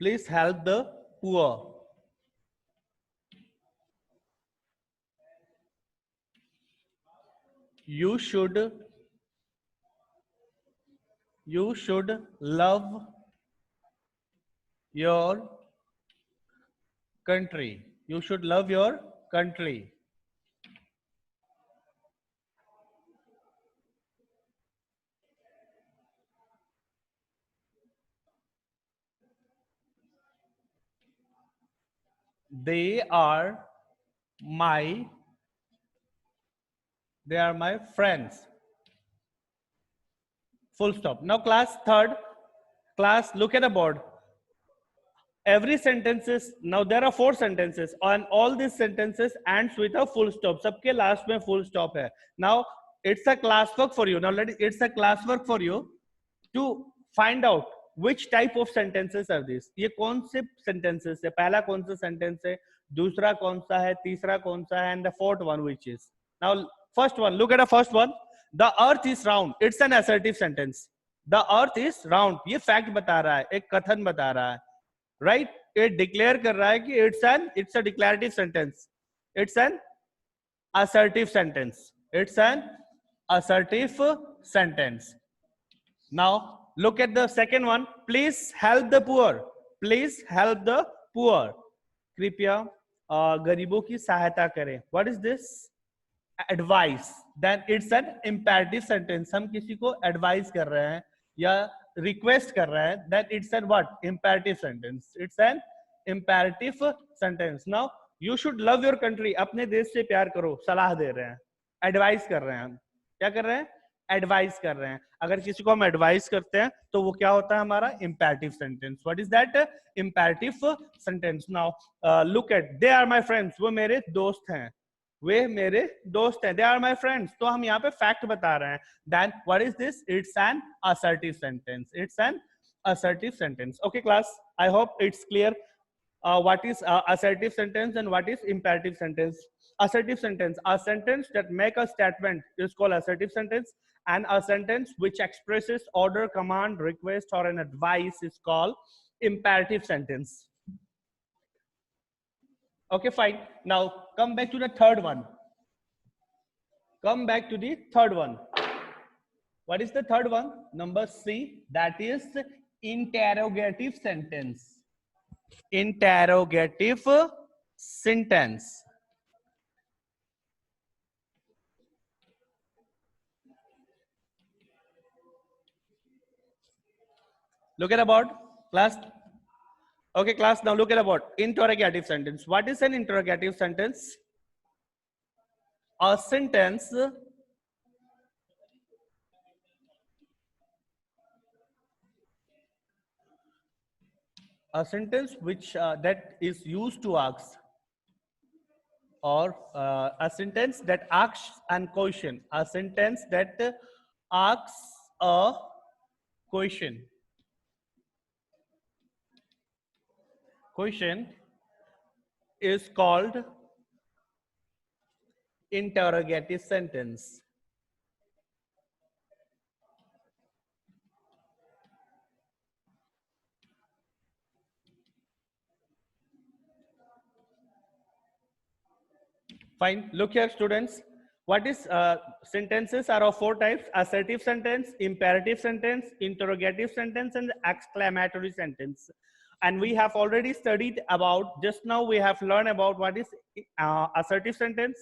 Please help the poor. You should love your country. You should love your country. They are my friends. Full stop. Now class third, class look at the board. Every sentences, now there are 4 sentences and all these sentences ends with a full stop. सबके last में full stop है. Now it's a classwork for you. Now it's a classwork for you to find out which type of sentences are these. ये कौन से sentences है, पहला कौन सा sentence है, दूसरा कौन सा है, तीसरा कौन सा है, and the fourth one which is. Now first one, look at the first one. The earth is round. It's an assertive sentence. The earth is round. ये fact बता रहा है, एक कथन बता रहा है. Right? It declare कर रहा है कि it's a declarative sentence. It's an assertive sentence. It's an assertive sentence. Now look at the second one. Please help the poor. Please help the poor. कृपया गरीबों की सहायता करें. What is this? Advice. Then it's an imperative sentence. हम किसी को advise कर रहे हैं या request कर रहे हैं. Then it's an what? Imperative sentence. It's an imperative sentence. Now you should love your country. अपने देश से प्यार करो. सलाह दे रहे हैं. Advise कर रहे हैं हम. क्या कर रहे हैं? एडवाइस कर रहे हैं. अगर किसी को हम एडवाइस करते हैं तो वो क्या होता है हमारा imperative sentence. What is that? Imperative sentence. Now look at, they are my friends. वो मेरे दोस्त हैं. वे मेरे दोस्त हैं. They are my friends. तो हम यहाँ पे fact बता रहे हैं. Then what is this? It's an assertive sentence. It's an assertive sentence. Okay class, I hope it's clear what is assertive sentence and what is imperative sentence. Assertive sentence, a sentence that make a statement is called assertive sentence, and a sentence which expresses order, command, request or an advice is called imperative sentence. Okay, fine. Now come back to the third one. Come back to the third one. What is the third one? Number C, that is interrogative sentence. Interrogative sentence. Look at the board, class. Okay, class, now look at the board. Interrogative sentence. What is an interrogative sentence? A sentence which that is used to ask, or a sentence that asks a question. A sentence that asks a question. Question is called interrogative sentence. Fine. Look here, students. What is sentences are of 4 types: assertive sentence, imperative sentence, interrogative sentence, and exclamatory sentence. And we have already studied about, just now we have learned about what is assertive sentence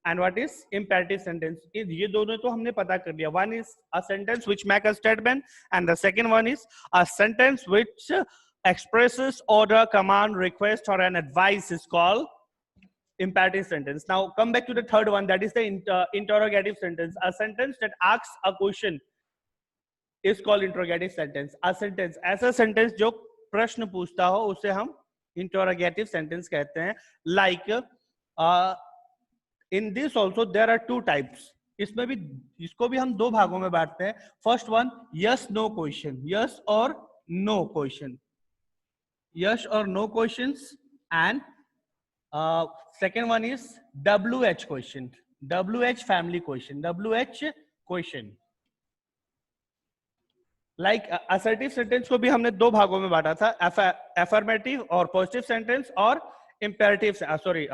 and what is imperative sentence. ये दोनों तो हमने पता कर लिया. One is a sentence which make a statement, and the second one is a sentence which expresses order, command, request, or an advice is called imperative sentence. Now come back to the third one, that is the interrogative sentence. A sentence that asks a question is called interrogative sentence. A sentence, ऐसा sentence जो प्रश्न पूछता हो उसे हम interrogative sentence कहते हैं. Like in this also there are 2 types. इसमें भी, इसको भी हम 2 भागों में बांटते हैं. First one, yes no question, yes or no question, yes or no questions, and second one is WH question, WH family question, WH question. Like assertive sentence को भी हमने दो भागों में बांटा था, एफर्मेटिव और पॉजिटिव सेंटेंस और imperative, sorry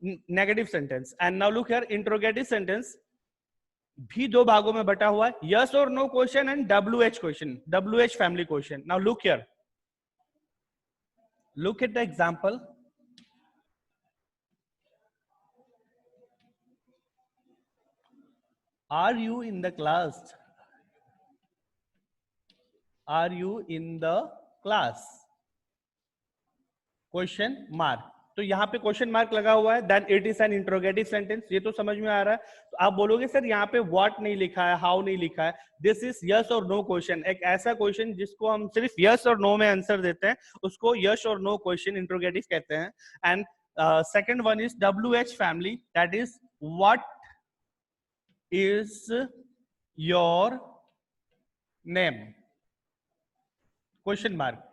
negative sentence. And now look here, interrogative sentence भी दो भागों में बटा हुआ है, यस और no question and WH question, WH family question. Now look here, look at the example. Are you in the class? Are you in the class? Question mark. तो यहाँ पे क्वेश्चन मार्क लगा हुआ है, then it is an interrogative sentence. ये तो समझ में आ रहा है. तो आप बोलोगे सर यहाँ पे व्हाट नहीं लिखा है, हाउ नहीं लिखा है. दिस इज यस और नो क्वेश्चन. एक ऐसा क्वेश्चन जिसको हम सिर्फ यस और नो में आंसर देते हैं, उसको यस और नो क्वेश्चन इंट्रोगेटिव कहते हैं. And second one is WH family, that is what is your name, question mark.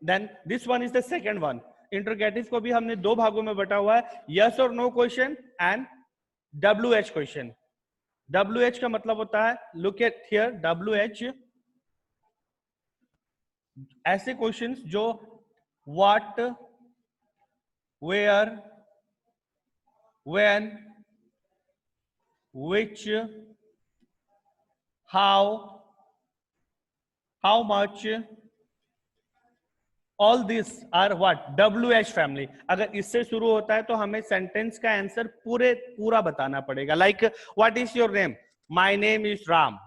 Then this one is the second one. Interrogative को भी हमने दो भागों में बटा हुआ है, यस और no question and WH question. WH का मतलब होता है, लुक एट हियर, WH ऐसे क्वेश्चंस जो what, where, when, which, how, how much, all this are what, WH family. अगर इससे शुरू होता है तो हमें सेंटेंस का आंसर पूरा बताना पड़ेगा. Like what is your name, my name is Ram.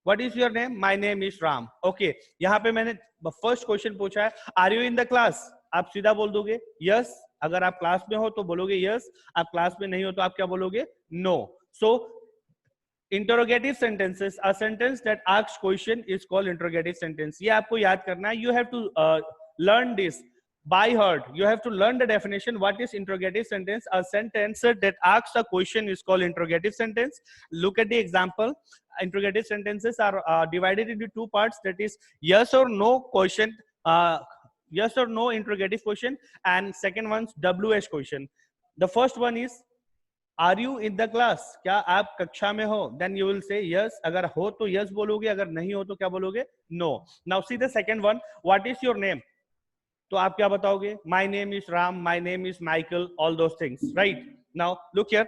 What is your name, my name is Ram. Okay, यहाँ पे मैंने फर्स्ट क्वेश्चन पूछा है, are you in the class. आप सीधा बोल दोगे यस. अगर आप क्लास में हो तो बोलोगे यस, आप क्लास में नहीं हो तो आप क्या बोलोगे, no. So interrogative sentences, a sentence that asks question is called interrogative sentence. ये आपको याद करना है. You have to learn this by heart. You have to learn the definition. What is interrogative sentence? A sentence that asks a question is called interrogative sentence. Look at the example. Interrogative sentences are divided into two parts. That is yes or no question, yes or no interrogative question, and second one's WH question. The first one is are you in the class, क्या आप कक्षा में हो. Then you will say yes. अगर हो तो yes बोलोगे, अगर नहीं हो तो क्या बोलोगे, no. Now see the second one, what is your name. तो आप क्या बताओगे, my name is Ram, my name is Michael, all those things, right. Now look here,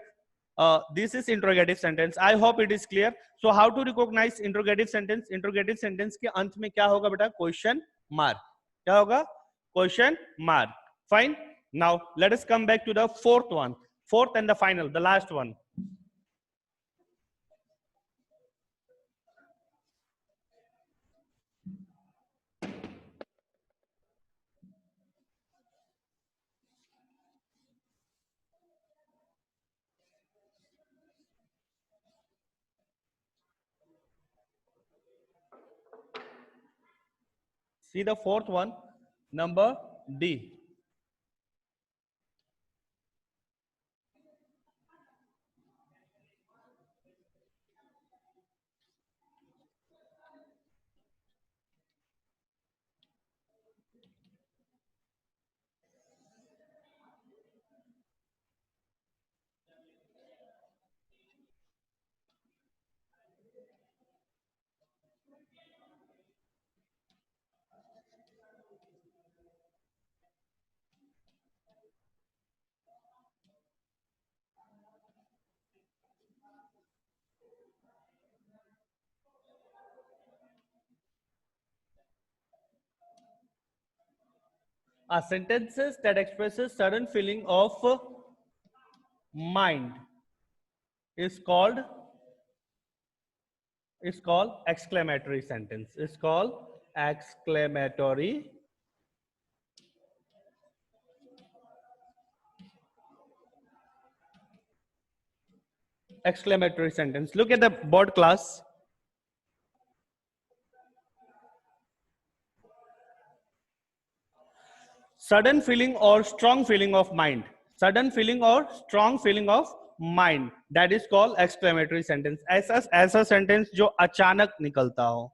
this is interrogative sentence. I hope it is clear. So how to recognise interrogative sentence. Interrogative sentence के अंत में क्या होगा बेटा, question mark. क्या होगा, question mark. Fine. Now let us come back to the fourth one. Fourth and the final, the last one. See the fourth one, number D. Are sentences that expresses certain feeling of mind is called exclamatory sentence. Is called exclamatory sentence. Look at the board class. Sudden feeling or strong feeling of mind. Sudden feeling or strong feeling of mind. That is called exclamatory sentence. ऐसा sentence जो अचानक निकलता हो,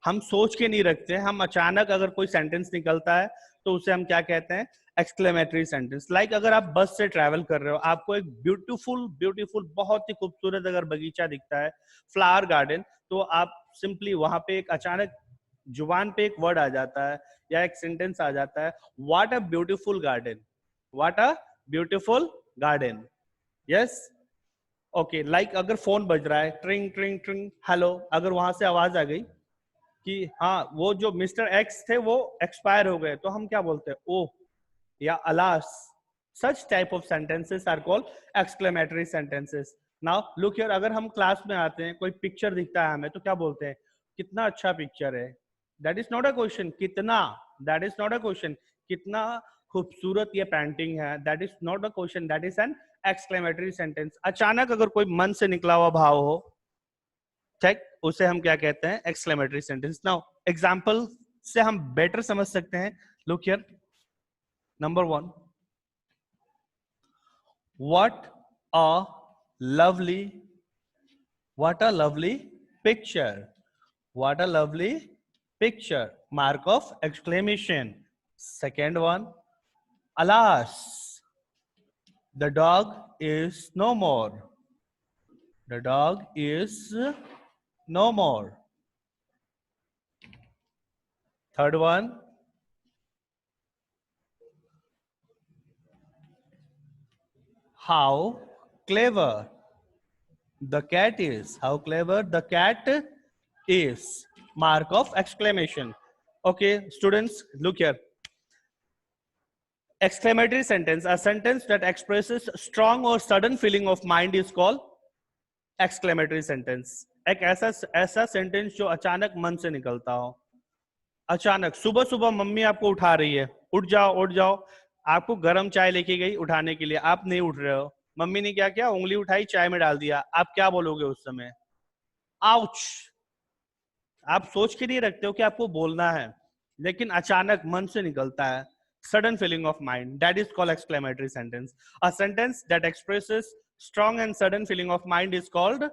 हम सोच के नहीं रखते, हम अचानक अगर कोई सेंटेंस निकलता है तो उसे हम क्या कहते हैं, एक्सक्लेमेटरी सेंटेंस. लाइक अगर आप बस से ट्रैवल कर रहे हो, आपको एक ब्यूटीफुल बहुत ही खूबसूरत अगर बगीचा दिखता है, फ्लावर गार्डन, तो आप सिंपली वहां पे एक अचानक जुबान पे एक वर्ड आ जाता है या एक सेंटेंस आ जाता है, what a beautiful garden, what a beautiful garden. Yes, okay, like अगर फोन बज रहा है, ट्रिंग ट्रिंग ट्रिंग, हेलो, अगर वहां से आवाज आ गई कि हाँ वो जो मिस्टर एक्स थे वो एक्सपायर हो गए, तो हम क्या बोलते हैं, ओह या alas. Such type of sentences are called exclamatory sentences. Now look here, अगर हम क्लास में आते हैं, कोई पिक्चर दिखता है हमें, तो क्या बोलते हैं, कितना अच्छा पिक्चर है। That is not a question, कितना, that is not a question, कितना खूबसूरत ये पेंटिंग है, that is not a question, that is an exclamatory sentence. अचानक अगर कोई मन से निकला हुआ भाव हो, ठीक, उसे हम क्या कहते हैं, एक्सक्लेमेटरी सेंटेंस। नाउ एग्जांपल से हम बेटर समझ सकते हैं। Look here, number 1, what a lovely, what a lovely picture, what a lovely picture, mark of exclamation. Second one, alas, the dog is no more, the dog is no more. Third one, how clever the cat is, how clever the cat is, mark of exclamation. Okay students, look here, exclamatory sentence, a sentence that expresses strong or sudden feeling of mind is called exclamatory sentence. एक ऐसा sentence जो अचानक मन से निकलता हो। अचानक सुबह सुबह मम्मी आपको उठा रही है, उठ जाओ उठ जाओ, आपको गर्म चाय लेके गई उठाने के लिए, आप नहीं उठ रहे हो, मम्मी ने क्या किया, उंगली उठाई चाय में डाल दिया, आप क्या बोलोगे उस समय, आउच। आप सोच के नहीं रखते हो कि आपको बोलना है, लेकिन अचानक मन से निकलता है, sudden feeling of mind, that is called exclamatory sentence. A sentence that expresses strong and sudden feeling of mind is called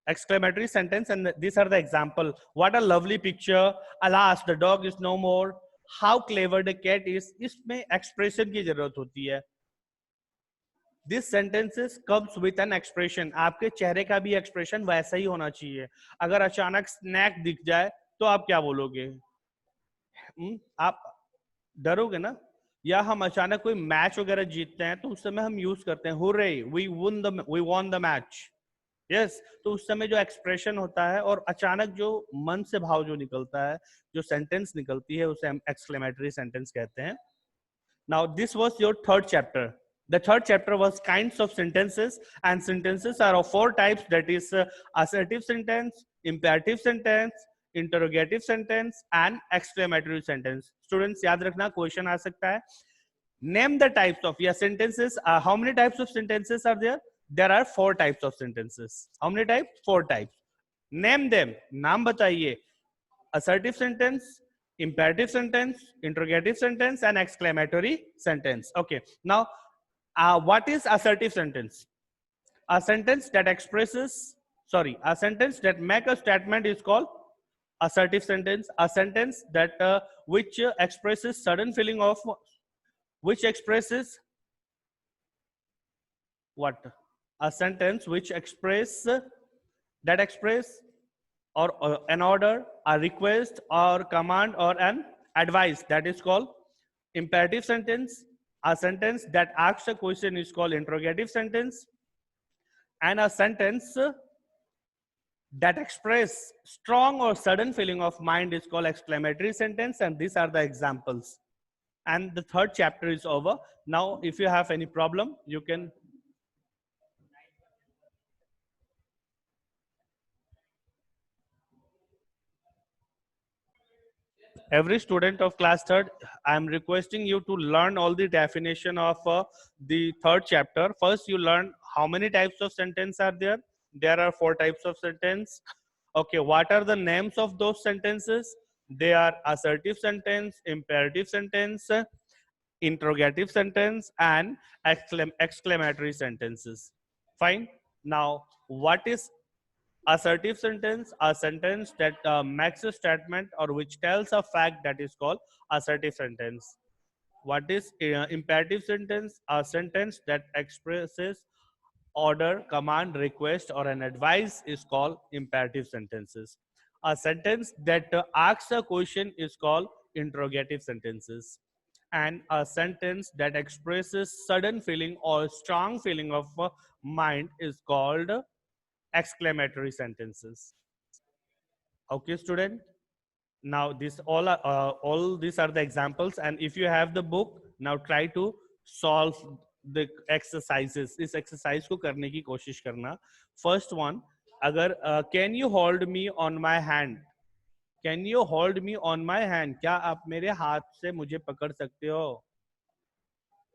exclamatory sentence, and these are the example. What a lovely picture, alas the dog is no more, how clever the cat is, इसमें expression की जरूरत होती है। This sentences comes with an expression, आपके चेहरे का भी expression वैसा ही होना चाहिए। अगर अचानक स्नैक दिख जाए तो आप क्या बोलोगे, आप डरोगे ना। या हम अचानक कोई मैच वगैरह जीतते हैं तो उस समय हम यूज करते हैं hurray, we won the match. Yes, तो उस समय जो एक्सप्रेशन होता है और अचानक जो मन से भाव जो निकलता है, जो सेंटेंस निकलती है, उसे हम एक्सक्लेमेटरी सेंटेंस कहते हैं। Now this was your third chapter. The third chapter was kinds of sentences, and sentences are of four types, that is assertive sentence, imperative sentence, interrogative sentence and exclamatory sentence. Students याद रखना, question आ सकता है। Name the types of your sentences. How many types of sentences are there? There are four types of sentences. How many types? Four types. Name them. नाम बताइए। Assertive sentence, imperative sentence, interrogative sentence and exclamatory sentence. Okay, now what is assertive sentence? A sentence that expresses, sorry, a sentence that make a statement is called assertive sentence. A sentence that which expresses sudden feeling of, which expresses what, a sentence which express, that express or an order, a request or command or an advice, that is called imperative sentence. A sentence that asks a question is called interrogative sentence, and a sentence that express strong or sudden feeling of mind is called exclamatory sentence. And these are the examples. And the third chapter is over. Now if you have any problem, you can. Every student of class third, I am requesting you to learn all the definition of the third chapter. First, you learn how many types of sentence are there. There are four types of sentence. Okay, what are the names of those sentences? They are assertive sentence, imperative sentence, interrogative sentence, and exclamatory sentences. Fine. Now, what is assertive sentence? A sentence that makes a statement or which tells a fact, that is called assertive sentence. What is imperative sentence? A sentence that expresses order, command, request, or an advice is called imperative sentences. A sentence that asks a question is called interrogative sentences. And a sentence that expresses sudden feeling or strong feeling of mind is called exclamatory sentences. Okay, student. Now this all these are the examples, and if you have the book, now try to solve the exercises. इस exercise को करने की कोशिश करना. First one, अगर can you hold me on my hand? Can you hold me on my hand? क्या आप मेरे हाथ से मुझे पकड़ सकते हो?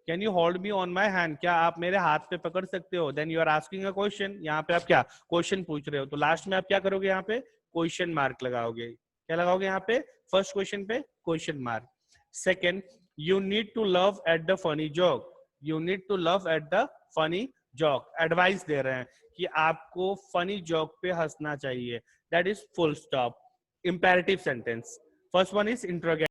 Can you hold me on my hand? क्या आप मेरे हाथ पे पकड़ सकते हो? Then you are asking a question. यहाँ पे आप क्या क्वेश्चन पूछ रहे हो, तो लास्ट में आप क्या करोगे? यहाँ पे क्वेश्चन मार्क लगाओगे. क्या लगाओगे यहाँ पे? फर्स्ट क्वेश्चन पे question mark. Second, you need to laugh at the funny joke. You need to laugh at the funny joke. Advice दे रहे हैं कि आपको फनी जोक पे हंसना चाहिए. That is full stop. Imperative sentence. First one is interrogation.